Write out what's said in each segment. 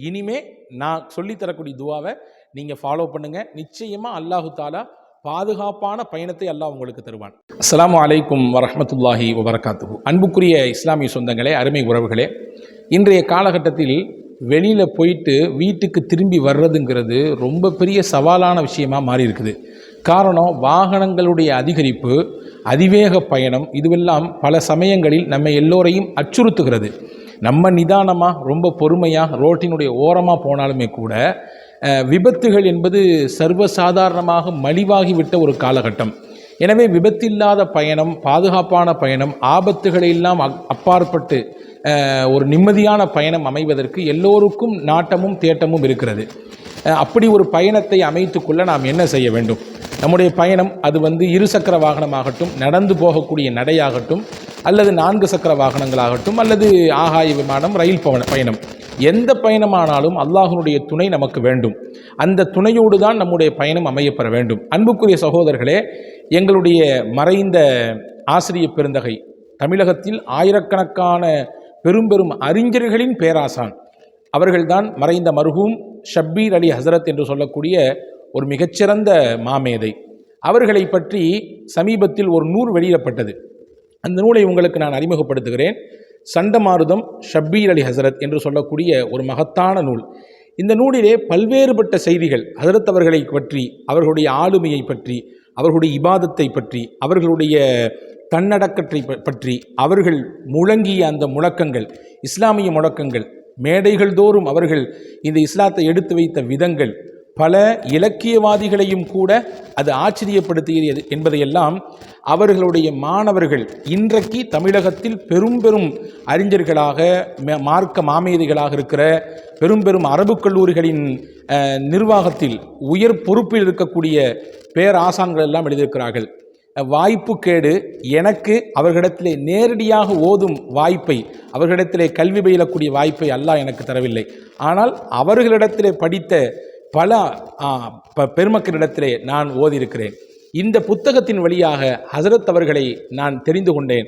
இனிமே நான் சொல்லித்தரக்கூடிய துவாவை நீங்கள் ஃபாலோ பண்ணுங்க. நிச்சயமாக அல்லாஹு தாலா பாதுகாப்பான பயணத்தை அல்லாஹ் உங்களுக்கு தருவான். அஸ்ஸலாமு அலைக்கும் வரஹ்மத்துல்லாஹி வபரகாத்துஹு. அன்புக்குரிய இஸ்லாமிய சொந்தங்களே, அருமை உறவுகளே, இன்றைய காலகட்டத்தில் வெளியில் போயிட்டு வீட்டுக்கு திரும்பி வர்றதுங்கிறது ரொம்ப பெரிய சவாலான விஷயமாக மாறி இருக்குது. காரணம், வாகனங்களுடைய அதிகரிப்பு, அதிவேக பயணம், இதுவெல்லாம் பல சமயங்களில் நம்ம எல்லோரையும் அச்சுறுத்துகிறது. நம்ம நிதானமாக ரொம்ப பொறுமையாக ரோட்டினுடைய ஓரமாக போனாலுமே கூட விபத்துகள் என்பது சர்வசாதாரணமாக மலிவாகிவிட்ட ஒரு காலகட்டம். எனவே விபத்தில்லாத பயணம், பாதுகாப்பான பயணம், ஆபத்துகளை எல்லாம் அப்பாற்பட்டு ஒரு நிம்மதியான பயணம் அமைவதற்கு எல்லோருக்கும் நாட்டமும் தேட்டமும் இருக்கிறது. அப்படி ஒரு பயணத்தை அமைத்துக்கொள்ள நாம் என்ன செய்ய வேண்டும்? நம்முடைய பயணம் அது இருசக்கர வாகனமாகட்டும், நடந்து போகக்கூடிய நடையாகட்டும், அல்லது 4 சக்கர வாகனங்களாகட்டும், அல்லது ஆகாய விமானம், ரயில் பயணம், எந்த பயணமானாலும் அல்லாஹ்வுடைய துணை நமக்கு வேண்டும். அந்த துணையோடு தான் நம்முடைய பயணம் அமையப்பெற வேண்டும். அன்புக்குரிய சகோதரர்களே, எங்களுடைய மறைந்த ஆசிரிய பெருந்தகை, தமிழகத்தில் ஆயிரக்கணக்கான பெரும் அறிஞர்களின் பேராசான் அவர்கள்தான் மறைந்த மர்ஹூம் ஷப்பீர் அலி ஹசரத் என்று சொல்லக்கூடிய ஒரு மிகச்சிறந்த மாமேதை. அவர்களை பற்றி சமீபத்தில் ஒரு நூல் வெளியிடப்பட்டது. அந்த நூலை உங்களுக்கு நான் அறிமுகப்படுத்துகிறேன். சண்டமாருதம் ஷப்பீர் அலி ஹசரத் என்று சொல்லக்கூடிய ஒரு மகத்தான நூல். இந்த நூலிலே பல்வேறுபட்ட செய்திகள் ஹசரத் அவர்களை பற்றி, அவர்களுடைய ஆளுமையை பற்றி, அவர்களுடைய இபாதத்தை பற்றி, அவர்களுடைய தன்னடக்கத்தை பற்றி, அவர்கள் முழங்கிய அந்த முழக்கங்கள், இஸ்லாமிய முழக்கங்கள், மேடைகள் தோறும் அவர்கள் இந்த இஸ்லாத்தை எடுத்து வைத்த விதங்கள், பல இலக்கியவாதிகளையும் கூட அது ஆச்சரியப்படுத்தியது என்பதையெல்லாம் அவர்களுடைய மாணவர்கள் இன்றைக்கு தமிழகத்தில் பெரும் அறிஞர்களாக, மார்க்க மாமேதைகளாக இருக்கிற பெரும் அரபு கல்லூரிகளின் நிர்வாகத்தில் உயர் பொறுப்பில் இருக்கக்கூடிய பேராசான்கள் எல்லாம் எழுதியிருக்கிறார்கள். வாய்ப்பு கேடு, எனக்கு அவர்களிடத்திலே நேரடியாக ஓதும் வாய்ப்பை, அவர்களிடத்திலே கல்வி பயிலக்கூடிய வாய்ப்பை அல்லாஹ் எனக்கு தரவில்லை. ஆனால் அவர்களிடத்திலே படித்த பல பெருமக்களிடத்திலே நான் ஓதியிருக்கிறேன். இந்த புத்தகத்தின் வழியாக ஹசரத் அவர்களை நான் தெரிந்து கொண்டேன்.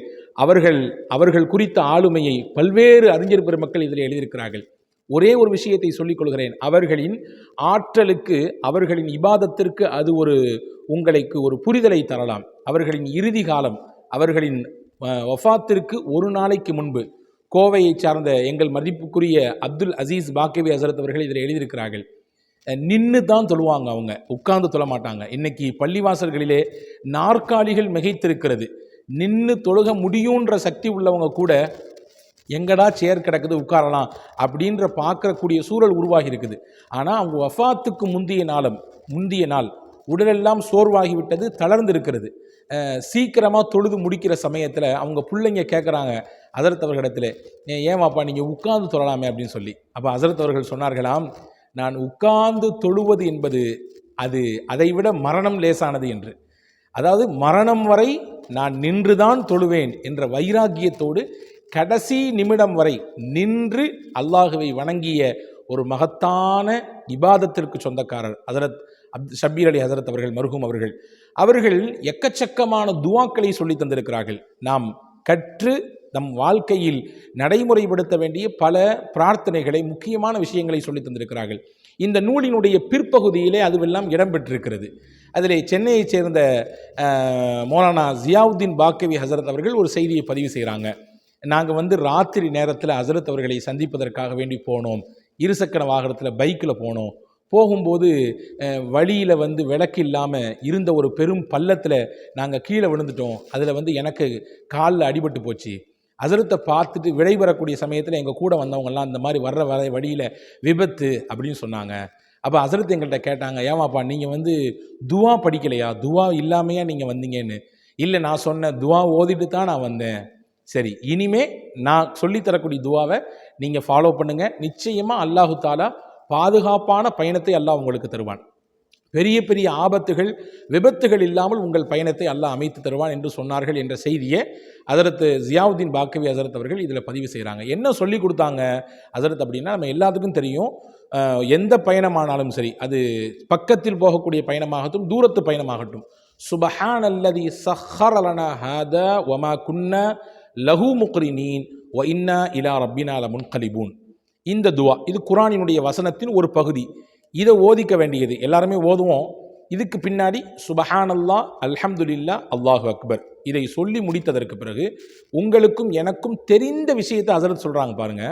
அவர்கள் குறித்த ஆளுமையை பல்வேறு அறிஞர் பெருமக்கள் இதில் எழுதியிருக்கிறார்கள். ஒரே ஒரு விஷயத்தை சொல்லிக் கொள்கிறேன். அவர்களின் ஆற்றலுக்கு, அவர்களின் இபாதத்திற்கு அது உங்களுக்கு ஒரு புரிதலை தரலாம். அவர்களின் இறுதி காலம், அவர்களின் வஃபாத்திற்கு ஒரு நாளைக்கு முன்பு கோவையை சார்ந்த எங்கள் மதிப்புக்குரிய அப்துல் அசீஸ் பாக்கவி ஹசரத் அவர்கள் இதில் எழுதியிருக்கிறார்கள். நின்று தான் தொழுவாங்க, அவங்க உட்கார்ந்து தொழ மாட்டாங்க. இன்னைக்கு பள்ளிவாசல்களிலே நாற்காலிகள் மிகைத்திருக்கிறது. நின்று தொழுக முடியுன்ற சக்தி உள்ளவங்க கூட எங்கடா சேர் கிடக்குது உட்காரலாம் அப்படின்ற பார்க்கக்கூடிய சூழல் உருவாகி இருக்குது. ஆனால் அவங்க வஃபாத்துக்கு முந்திய நாள் உடலெல்லாம் சோர்வாகிவிட்டது, தளர்ந்து இருக்கிறது. சீக்கிரமாக தொழுது முடிக்கிற சமயத்தில் அவங்க பிள்ளைங்க கேட்குறாங்க ஹசரத் அவர்களிடத்தில், ஏமாப்பா நீங்கள் உட்கார்ந்து தொழலாமே அப்படின்னு சொல்லி. அப்போ ஹசரத் அவர்கள் சொன்னார்களாம், நான் உட்கார்ந்து தொழுவது என்பது அதைவிட மரணம் லேசானது என்று. அதாவது மரணம் வரை நான் நின்றுதான் தொழுவேன் என்ற வைராக்கியத்தோடு கடைசி நிமிடம் வரை நின்று அல்லாஹுவை வணங்கிய ஒரு மகத்தான இபாதத்திற்கு சொந்தக்காரர் ஹசரத் ஷப்பீர் அலி ஹசரத் அவர்கள், மர்ஹூம் அவர்கள் எக்கச்சக்கமான துவாக்களை சொல்லி தந்திருக்கிறார்கள். நாம் கற்று நம் வாழ்க்கையில் நடைமுறைப்படுத்த வேண்டிய பல பிரார்த்தனைகளை, முக்கியமான விஷயங்களை சொல்லி தந்திருக்கிறார்கள். இந்த நூலினுடைய பிற்பகுதியிலே அதுவெல்லாம் இடம்பெற்றிருக்கிறது. அதிலே சென்னையைச் சேர்ந்த மௌலானா ஜியாவுதீன் பாக்கவி ஹசரத் அவர்கள் ஒரு செய்தியை பதிவு செய்கிறாங்க. நாங்கள் ராத்திரி நேரத்தில் ஹசரத் அவர்களை சந்திப்பதற்காக வேண்டி போனோம். இருசக்கர வாகனத்தில் பைக்கில் போனோம். போகும்போது வழியில் விளக்கு இல்லாமல் இருந்த ஒரு பெரும் பள்ளத்தில் நாங்கள் கீழே விழுந்துட்டோம். அதில் எனக்கு காலில் அடிபட்டு போச்சு. ஹசரத்தை பார்த்துட்டு விடைபெறக்கூடிய சமயத்தில் எங்கள் கூட வந்தவங்கெல்லாம் இந்த மாதிரி வர்ற வழியில் விபத்து அப்படின்னு சொன்னாங்க. அப்போ ஹசரத் எங்கள்கிட்ட கேட்டாங்க, ஏமாப்பா நீங்கள் துவா படிக்கலையா, துவா இல்லாமையா நீங்கள் வந்தீங்கன்னு. இல்லை, நான் சொன்னேன் துவா ஓதிட்டு தான் நான் வந்தேன். சரி, இனிமே நான் சொல்லித்தரக்கூடிய துவாவை நீங்கள் ஃபாலோ பண்ணுங்கள். நிச்சயமாக அல்லாஹு தாலா பாதுகாப்பான பயணத்தை அல்லாஹ் உங்களுக்கு தருவான். பெரிய ஆபத்துகள், விபத்துகள் இல்லாமல் உங்கள் பயணத்தை அல்லாஹ் அமைத்து தருவான் என்று சொன்னார்கள் என்ற செய்தியை ஹசரத் ஜியாவுதீன் பாக்கவி ஹசரத் அவர்கள் இதில் பதிவு செய்கிறாங்க. என்ன சொல்லி கொடுத்தாங்க ஹசரத் அப்படின்னா, நம்ம எல்லாத்துக்கும் தெரியும், எந்த பயணமானாலும் சரி, அது பக்கத்தில் போகக்கூடிய பயணமாகட்டும், தூரத்து பயணமாகட்டும், சுபஹானல்லதி ஸஹ்ஹர லனா ஹாதா வமா குன்னா லஹு முக்ரினீன் வ இன்னா இலா ரப்பினா லமுன்கலிபூன். இந்த துவா இது குர்ஆனினுடைய வசனத்தின் ஒரு பகுதி. இதை ஓதிக்க வேண்டியது எல்லாருமே ஓதுவோம். இதுக்கு பின்னாடி சுபஹானல்லாஹ், அல்ஹம்துலில்லாஹ், அல்லாஹு அக்பர் இதை சொல்லி முடித்ததற்கு பிறகு உங்களுக்கும் எனக்கும் தெரிந்த விஷயத்தை ஹஸரத் சொல்றாங்க பாருங்க.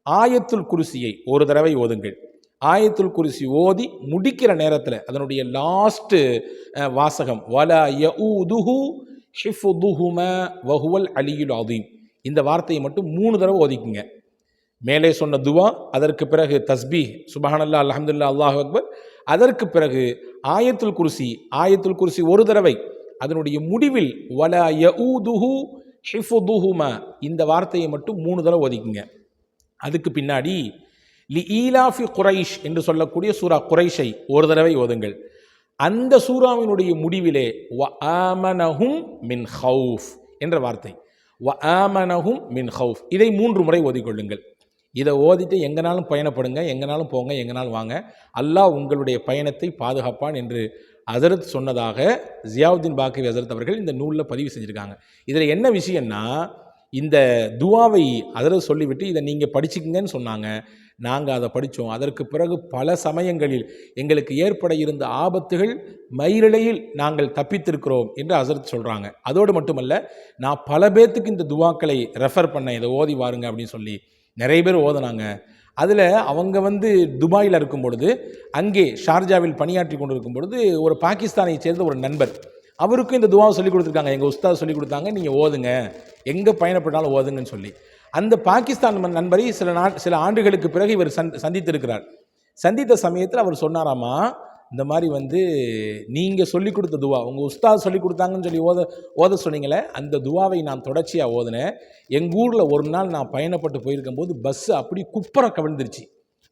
ஆயத்துல் குர்சியை ஒரு தடவை ஓதுங்கள். ஆயத்துல் குர்சி ஓதி முடிக்கிற நேரத்தில் அதனுடைய லாஸ்ட் வாசகம் வலா யஊதுஹு ஹிஃபுதுஹுமா வஹுவல் அலியுல் அதீம், இந்த வார்த்தையை மட்டும் 3 தடவை ஓதிக்குங்க. மேலே சொன்ன துவா, அதற்கு பிறகு தஸ்பீஹ் சுப்ஹானல்லாஹ், அல்ஹம்துலில்லாஹ், அல்லாஹு அக்பர், அதற்கு பிறகு ஆயத்துல் குர்சி. ஆயத்துல் குர்சி ஒரு தடவை, அதனுடைய முடிவில் வலா யஊதுஹு ஹிஃபுதுஹுமா இந்த வார்த்தையை மட்டும் 3 தடவை ஓதிக்குங்க. அதுக்கு பின்னாடி லி ஈலாஃபி குரைஷ் என்று சொல்லக்கூடிய சூரா குரைஷை ஒரு தடவை ஓதுங்கள். அந்த சூராவினுடைய முடிவிலே வ ஆமனஹும் மின் ஹவுஃப் என்ற வார்த்தை, வ ஆமனஹும் மின் ஹவுஃப், இதை 3 முறை ஓதிக்கொள்ளுங்கள். இதை ஓதிட்டு எங்கனாலும் பயணப்படுங்க, எங்கனாலும் போங்க, எங்கனாலும் வாங்க, அல்லாஹ் உங்களுடைய பயணத்தை பாதுகாப்பான் என்று ஹஸரத் சொன்னதாக ஜியாவுத்தீன் பாக்கவி ஹஸரத் அவர்கள் இந்த நூலில் பதிவு செஞ்சுருக்காங்க. இதில் என்ன விஷயம்னா, இந்த துவாவை ஹஸரத் சொல்லிவிட்டு இதை நீங்கள் படிச்சுக்கங்கன்னு சொன்னாங்க. நாங்கள் அதை படித்தோம். அதற்கு பிறகு பல சமயங்களில் எங்களுக்கு ஏற்பட இருந்த ஆபத்துகள் மயிரிழையில் நாங்கள் தப்பித்திருக்கிறோம் என்று ஹஸரத் சொல்கிறாங்க. அதோடு மட்டுமல்ல, நான் பல பேர்த்துக்கு இந்த துவாக்களை ரெஃபர் பண்ணேன், இதை ஓதி வாருங்க அப்படின்னு சொல்லி. நிறைய பேர் ஓதுனாங்க. அதில் அவங்க துபாயில் இருக்கும் பொழுது, அங்கே ஷார்ஜாவில் பணியாற்றி கொண்டு இருக்கும் பொழுது ஒரு பாகிஸ்தானை சேர்ந்த ஒரு நண்பர், அவருக்கும் இந்த துவாவை சொல்லிக் கொடுத்துருக்காங்க. எங்கள் உஸ்தாத் சொல்லிக் கொடுத்தாங்க, நீங்கள் ஓதுங்க, எங்கே பயணப்பட்டாலும் ஓதுங்கன்னு சொல்லி. அந்த பாகிஸ்தான் நண்பரை சில ஆண்டுகளுக்கு பிறகு இவர் சந்தித்திருக்கிறார். சந்தித்த சமயத்தில் அவர் சொன்னாராமா, இந்த மாதிரி நீங்கள் சொல்லிக் கொடுத்த துவா, உங்கள் உஸ்தாத் சொல்லிக் கொடுத்தாங்கன்னு சொல்லி ஓத சொன்னீங்களே, அந்த துவாவை நான் தொடர்ச்சியாக ஓதுனேன். எங்கள் ஊரில் ஒரு நாள் நான் பயணப்பட்டு போயிருக்கும்போது பஸ்ஸு அப்படி குப்பரை கவிழ்ந்துருச்சு.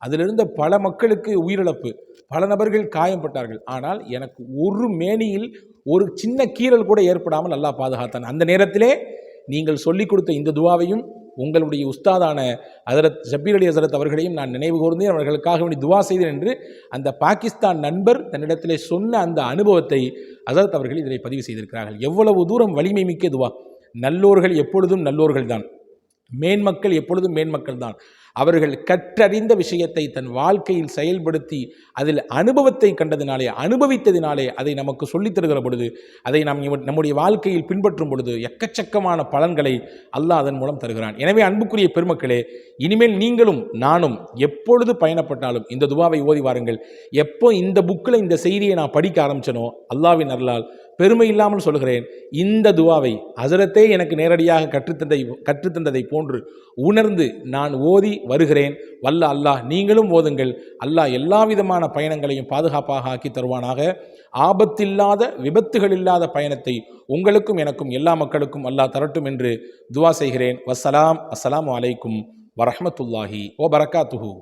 அதிலிருந்த பல மக்களுக்கு உயிரிழப்பு, பல நபர்கள் காயப்பட்டார்கள். ஆனால் எனக்கு ஒரு மேனியில் ஒரு சின்ன கீறல் கூட ஏற்படாமல் அல்லாஹ் பாதுகாத்தான். அந்த நேரத்திலே நீங்கள் சொல்லிக் கொடுத்த இந்த துவாவையும் உங்களுடைய உஸ்தாதான ஹஸரத் ஷபீர் அலி ஹஸரத் அவர்களையும் நான் நினைவு கூர்ந்தேன், அவர்களுக்காக வேண்டி துவா செய்தேன் என்று அந்த பாகிஸ்தான் நண்பர் தன்னிடத்திலே சொன்ன அந்த அனுபவத்தை ஹஸரத் அவர்கள் இதில் பதிவு செய்திருக்கிறார்கள். எவ்வளவு தூரம் வலிமை மிக்க துவா! நல்லோர்கள் எப்பொழுதும் நல்லோர்கள் தான், மேன்மக்கள் எப்பொழுதும் மேன்மக்கள் தான். அவர்கள் கற்றறிந்த விஷயத்தை தன் வாழ்க்கையில் செயல்படுத்தி அதில் அனுபவத்தை கண்டதினாலே, அனுபவித்ததினாலே அதை நமக்கு சொல்லித் தருகிற பொழுது, அதை நாம் நம்முடைய வாழ்க்கையில் பின்பற்றும் பொழுது எக்கச்சக்கமான பலன்களை அல்லாஹ் அதன் மூலம் தருகிறான். எனவே அன்புக்குரிய பெருமக்களே, இனிமேல் நீங்களும் நானும் எப்பொழுது பயணப்பட்டாலும் இந்த துவாவை ஓதி வாருங்கள். எப்போ இந்த புக்கில் இந்த செய்தியை நான் படிக்க ஆரம்பிச்சனோ, அல்லாஹ்வின் அருளால் பெருமை இல்லாமல் சொல்கிறேன், இந்த துவாவை ஹஸரத்தே எனக்கு நேரடியாக கற்றுத்தந்ததை போன்று உணர்ந்து நான் ஓதி வருகிறேன். வல்ல அல்லாஹ் நீங்களும் ஓதுங்கள். அல்லாஹ் எல்லா விதமான பயணங்களையும் பாதுகாப்பாக ஆக்கி தருவானாக. ஆபத்தில்லாத, விபத்துகள் இல்லாத பயணத்தை உங்களுக்கும் எனக்கும் எல்லா மக்களுக்கும் அல்லாஹ் தரட்டும் என்று துவா செய்கிறேன். வஸ்ஸலாம். அஸ்ஸலாமு அலைக்கும் வரஹ்மத்துல்லாஹி வபரகாத்துஹு.